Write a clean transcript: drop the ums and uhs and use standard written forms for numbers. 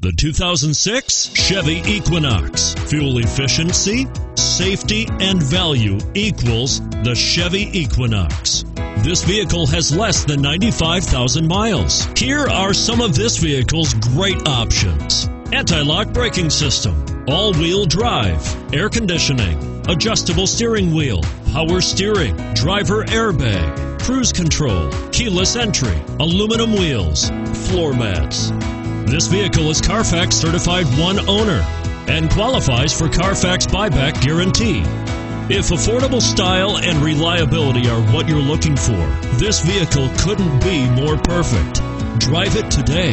The 2006 Chevy Equinox. Fuel efficiency, safety, and value equals the Chevy Equinox. This vehicle has less than 95,000 miles. Here are some of this vehicle's great options: anti-lock braking system, all-wheel drive, air conditioning, adjustable steering wheel, power steering, driver airbag, cruise control, keyless entry, aluminum wheels, floor mats. This vehicle is Carfax certified one owner and qualifies for Carfax buyback guarantee. If affordable style and reliability are what you're looking for, this vehicle couldn't be more perfect. Drive it today.